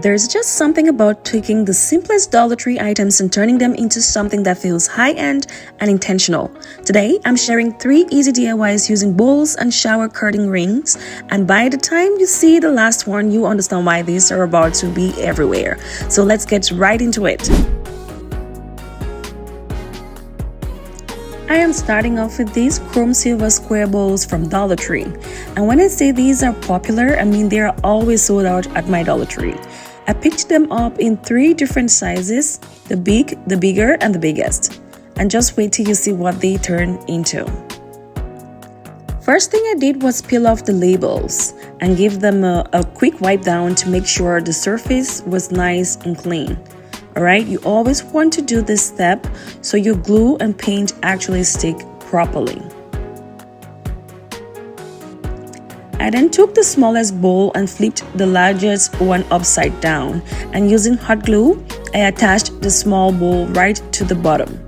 There's just something about taking the simplest Dollar Tree items and turning them into something that feels high-end and intentional. Today, I'm sharing 3 easy DIYs using bowls and shower curtain rings, and by the time you see the last one, you understand why these are about to be everywhere. So let's get right into it. I am starting off with these chrome silver square bowls from Dollar Tree. And when I say these are popular, I mean they are always sold out at my Dollar Tree. I picked them up in 3 different sizes, the big, the bigger, and the biggest. And just wait till you see what they turn into. First thing I did was peel off the labels and give them a quick wipe down to make sure the surface was nice and clean. Alright, you always want to do this step so your glue and paint actually stick properly. I then took the smallest bowl and flipped the largest one upside down, and using hot glue, I attached the small bowl right to the bottom,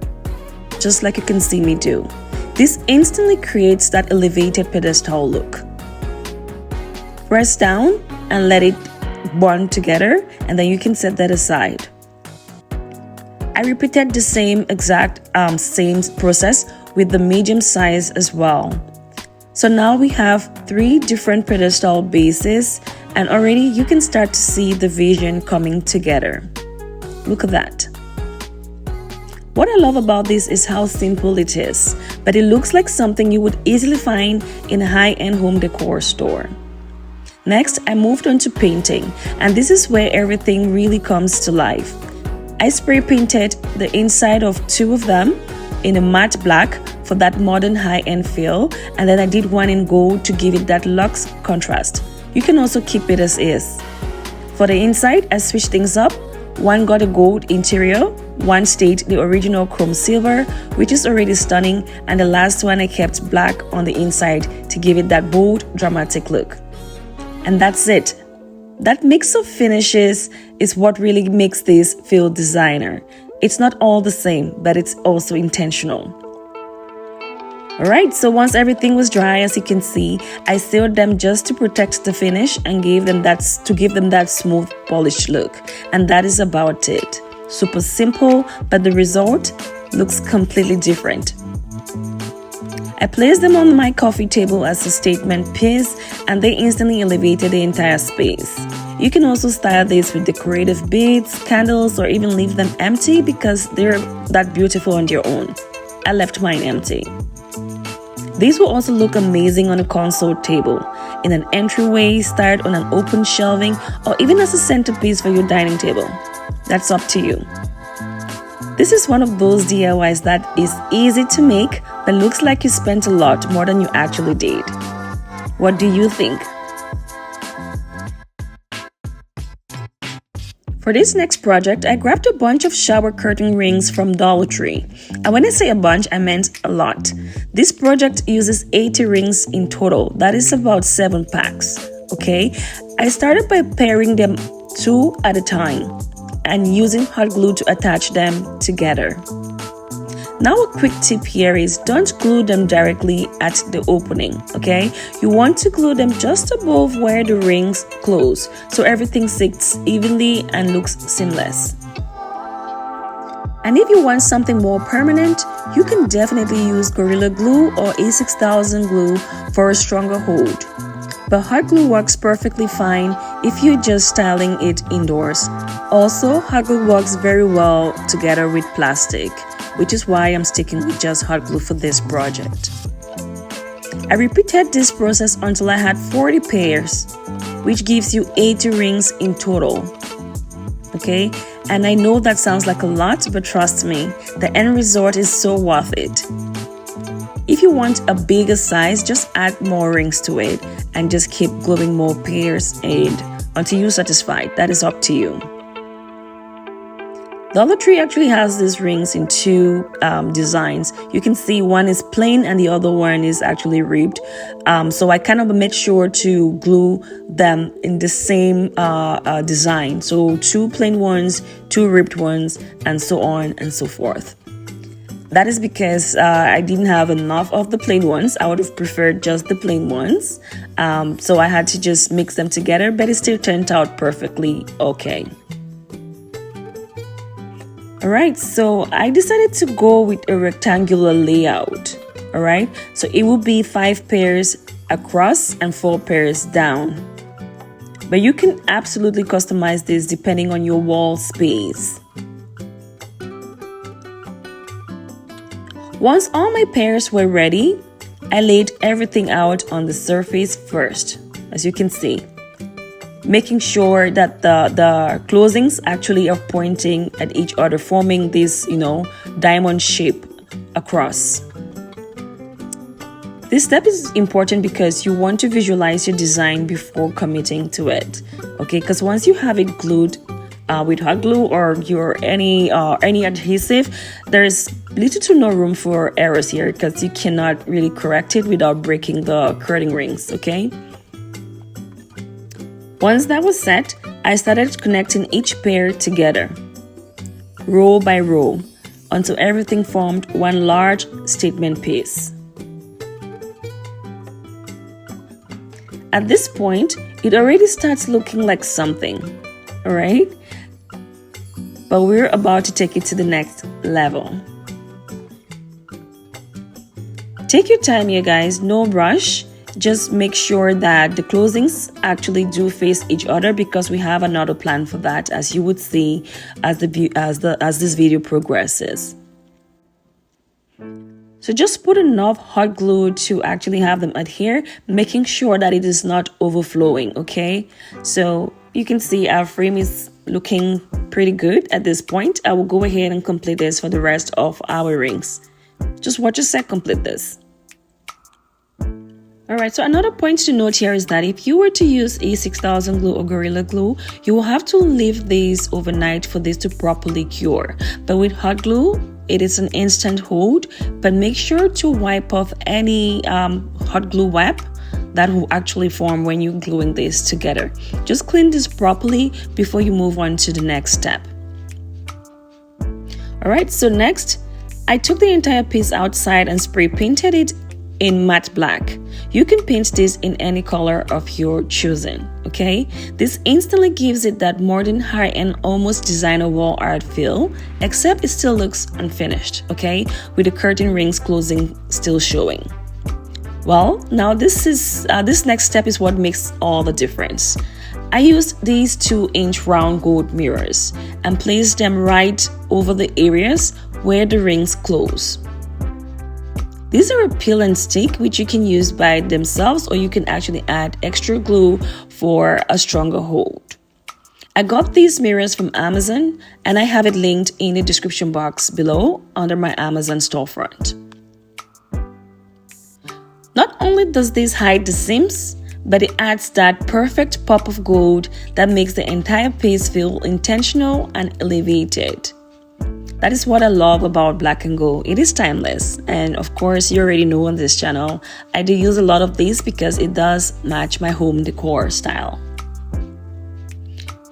just like you can see me do. This instantly creates that elevated pedestal look. Press down and let it bond together, and then you can set that aside. I repeated the same process with the medium size as well. So now we have 3 different pedestal bases, and already you can start to see the vision coming together. Look at that. What I love about this is how simple it is, but it looks like something you would easily find in a high-end home decor store. Next, I moved on to painting, and this is where everything really comes to life. I spray painted the inside of 2 of them in a matte black for that modern high-end feel, and then I did one in gold to give it that luxe contrast. You can also keep it as is. For the inside, I switched things up. One got a gold interior, one stayed the original chrome silver, which is already stunning, and the last one I kept black on the inside to give it that bold, dramatic look. And that's it. That mix of finishes is what really makes this feel designer. It's not all the same, but it's also intentional. Alright, so once everything was dry, as you can see, I sealed them just to protect the finish and give them that smooth, polished look. And that is about it. Super simple, but the result looks completely different. I placed them on my coffee table as a statement piece, and they instantly elevated the entire space. You can also style this with decorative beads, candles, or even leave them empty because they're that beautiful on their own. I left mine empty. These will also look amazing on a console table, in an entryway, styled on an open shelving, or even as a centerpiece for your dining table. That's up to you. This is one of those DIYs that is easy to make, but looks like you spent a lot more than you actually did. What do you think? For this next project, I grabbed a bunch of shower curtain rings from Dollar Tree. And when I say a bunch, I meant a lot. This project uses 80 rings in total. That is about 7 packs, okay? I started by pairing them 2 at a time and using hot glue to attach them together. Now a quick tip here is don't glue them directly at the opening, okay? You want to glue them just above where the rings close so everything sits evenly and looks seamless. And if you want something more permanent, you can definitely use Gorilla Glue or A6000 glue for a stronger hold. But hot glue works perfectly fine if you're just styling it indoors. Also, hot glue works very well together with plastic, which is why I'm sticking with just hot glue for this project. I repeated this process until I had 40 pairs, which gives you 80 rings in total. Okay, and I know that sounds like a lot, but trust me, the end result is so worth it. If you want a bigger size, just add more rings to it and just keep gluing more pairs and until you're satisfied. That is up to you. Dollar Tree actually has these rings in 2 designs. You can see one is plain and the other one is actually ribbed. So I kind of made sure to glue them in the same design. So 2 plain ones, 2 ribbed ones, and so on and so forth. That is because I didn't have enough of the plain ones. I would have preferred just the plain ones. So I had to just mix them together, but it still turned out perfectly okay. Alright, so I decided to go with a rectangular layout. Alright, so it will be 5 pairs across and 4 pairs down. But you can absolutely customize this depending on your wall space. Once all my pairs were ready, I laid everything out on the surface first, as you can see, making sure that the closings actually are pointing at each other, forming this, diamond shape across. This step is important because you want to visualize your design before committing to it, okay? Because once you have it glued with hot glue or any adhesive, there's little to no room for errors here because you cannot really correct it without breaking the curtain rings, okay? Once that was set, I started connecting each pair together, row by row, until everything formed one large statement piece. At this point, it already starts looking like something, alright? But we're about to take it to the next level. Take your time here, guys, no rush. Just make sure that the closings actually do face each other because we have another plan for that, as you would see as this video progresses. So just put enough hot glue to actually have them adhere, making sure that it is not overflowing, okay? So you can see our frame is looking pretty good at this point. I will go ahead and complete this for the rest of our rings. Just watch us complete this. Alright, so another point to note here is that if you were to use a 6000 glue or Gorilla Glue, you will have to leave these overnight for this to properly cure. But with hot glue, it is an instant hold, but make sure to wipe off any hot glue web that will actually form when you're gluing this together. Just clean this properly before you move on to the next step. Alright, so next, I took the entire piece outside and spray painted it in matte black. You can paint this in any color of your choosing, okay? This instantly gives it that modern, high-end, almost designer wall art feel, except it still looks unfinished, okay? With the curtain rings closing still showing. Well, now this next step is what makes all the difference. I used these 2-inch round gold mirrors and placed them right over the areas where the rings close. These are a peel and stick, which you can use by themselves, or you can actually add extra glue for a stronger hold. I got these mirrors from Amazon, and I have it linked in the description box below under my Amazon storefront. Not only does this hide the seams, but it adds that perfect pop of gold that makes the entire piece feel intentional and elevated. That is what I love about black and gold. It is timeless, and of course you already know on this channel I do use a lot of these because it does match my home decor style.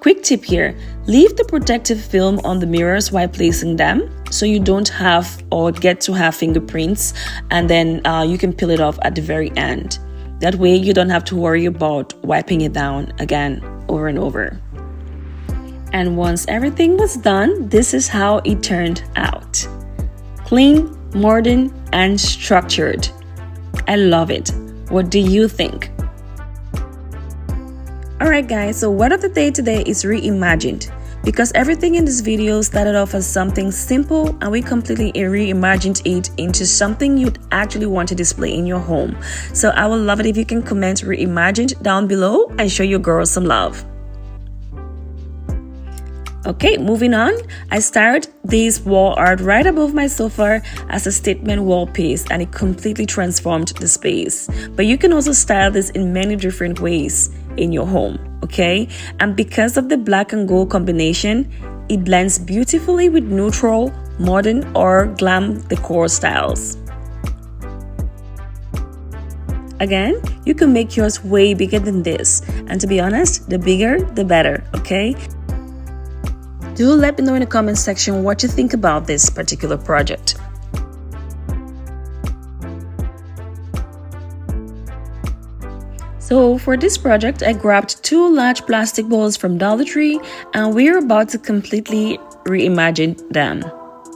Quick tip here, leave the protective film on the mirrors while placing them so you don't have or get to have fingerprints, and then you can peel it off at the very end. That way you don't have to worry about wiping it down again over and over. And once everything was done, this is how it turned out. Clean, modern, and structured. I love it. What do you think? Alright guys, so word of the day today is reimagined. Because everything in this video started off as something simple and we completely reimagined it into something you'd actually want to display in your home. So I would love it if you can comment reimagined down below and show your girls some love. Okay, moving on, I started this wall art right above my sofa as a statement wall piece, and it completely transformed the space. But you can also style this in many different ways in your home, okay? And because of the black and gold combination, it blends beautifully with neutral, modern, or glam decor styles. Again, you can make yours way bigger than this, and to be honest, the bigger the better, okay? Do let me know in the comment section what you think about this particular project. So for this project, I grabbed 2 large plastic bowls from Dollar Tree and we're about to completely reimagine them.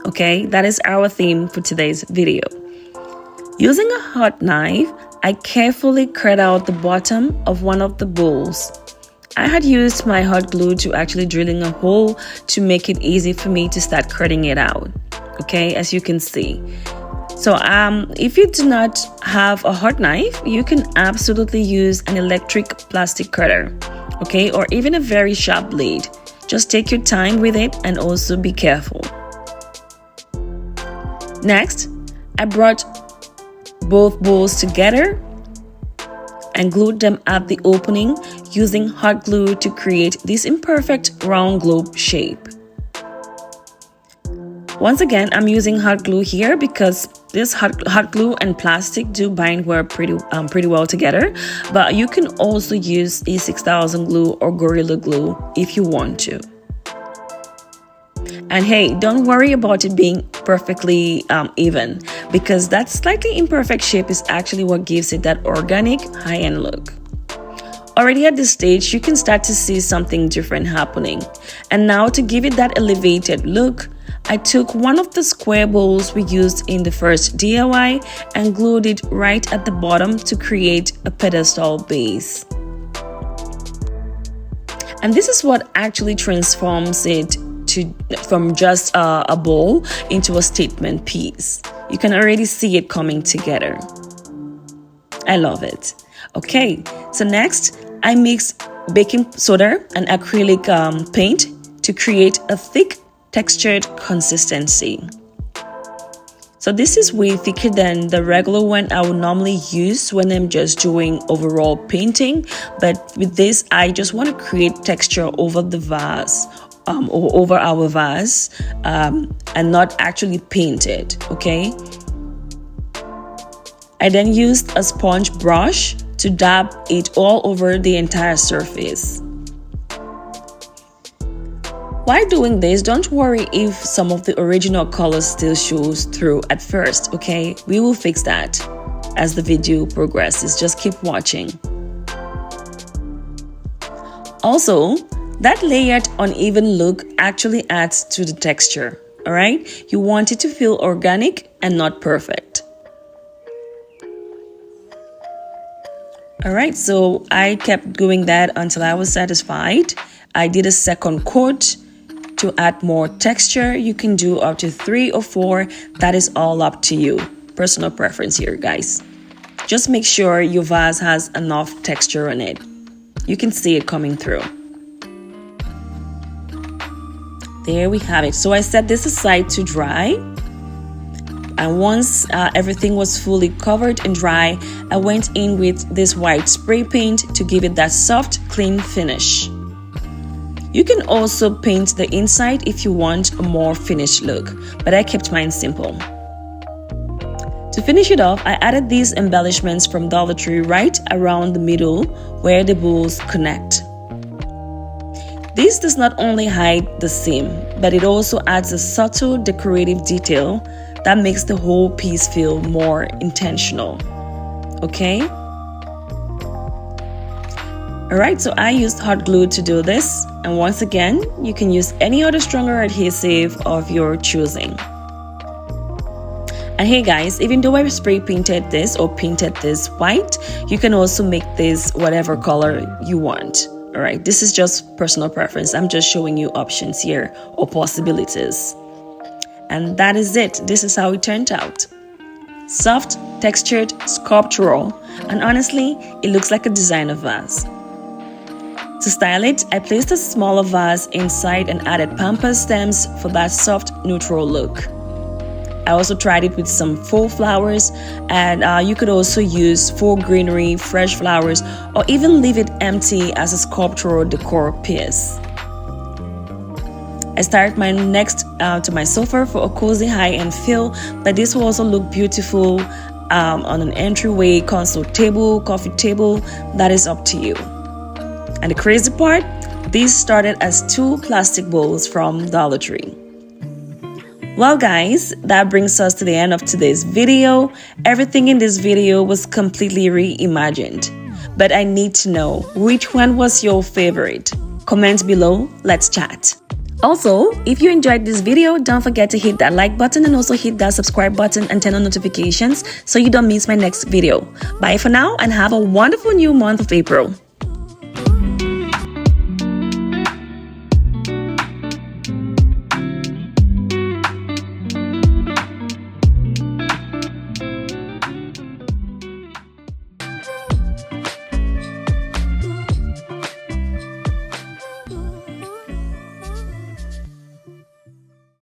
Okay, that is our theme for today's video. Using a hot knife, I carefully cut out the bottom of one of the bowls. I had used my hot glue to actually drilling a hole to make it easy for me to start cutting it out. Okay, as you can see. So if you do not have a hot knife, you can absolutely use an electric plastic cutter, okay, or even a very sharp blade. Just take your time with it and also be careful. Next, I brought both bowls together and glued them at the opening using hot glue to create this imperfect round globe shape. Once again, I'm using hot glue here because this hot glue and plastic do bind pretty well together, but you can also use E6000 glue or Gorilla Glue if you want to. And hey, don't worry about it being perfectly even, because that slightly imperfect shape is actually what gives it that organic high-end look. Already at this stage, you can start to see something different happening. And now to give it that elevated look, I took one of the square bowls we used in the first DIY and glued it right at the bottom to create a pedestal base. And this is what actually transforms it from just a bowl into a statement piece. You can already see it coming together. I love it. Okay, so next I mixed baking soda and acrylic paint to create a thick textured consistency. So this is way thicker than the regular one I would normally use when I'm just doing overall painting, but with this I just want to create texture over the vase or over our vase and not actually paint it. Okay, I then used a sponge brush to dab it all over the entire surface. While doing this, don't worry if some of the original colors still shows through at first, okay? We will fix that as the video progresses. Just keep watching. Also, that layered uneven look actually adds to the texture, all right? You want it to feel organic and not perfect. All right, so I kept doing that until I was satisfied. I did a second coat to add more texture. You can do up to 3 or 4. That is all up to you. Personal preference here, guys. Just make sure your vase has enough texture on it. You can see it coming through. There we have it. So I set this aside to dry. And once everything was fully covered and dry, I went in with this white spray paint to give it that soft, clean finish. You can also paint the inside if you want a more finished look, but I kept mine simple. To finish it off, I added these embellishments from Dollar Tree right around the middle where the bowls connect. This does not only hide the seam, but it also adds a subtle decorative detail that makes the whole piece feel more intentional. Okay? Alright, so I used hot glue to do this, and once again, you can use any other stronger adhesive of your choosing. And hey guys, even though I spray painted this or painted this white, you can also make this whatever color you want. Alright, this is just personal preference. I'm just showing you options here or possibilities. And that is it. This is how it turned out. Soft, textured, sculptural, and honestly, it looks like a designer vase. To style it, I placed a smaller vase inside and added pampas stems for that soft, neutral look. I also tried it with some faux flowers, and you could also use faux greenery, fresh flowers, or even leave it empty as a sculptural decor piece. I started my next to my sofa for a cozy high-end feel, but this will also look beautiful on an entryway, console table, coffee table. That is up to you. And the crazy part, these started as 2 plastic bowls from Dollar Tree. Well guys, that brings us to the end of today's video. Everything in this video was completely reimagined. but I need to know, which one was your favorite? Comment below, let's chat. Also, if you enjoyed this video, don't forget to hit that like button and also hit that subscribe button and turn on notifications so you don't miss my next video. Bye for now and have a wonderful new month of April.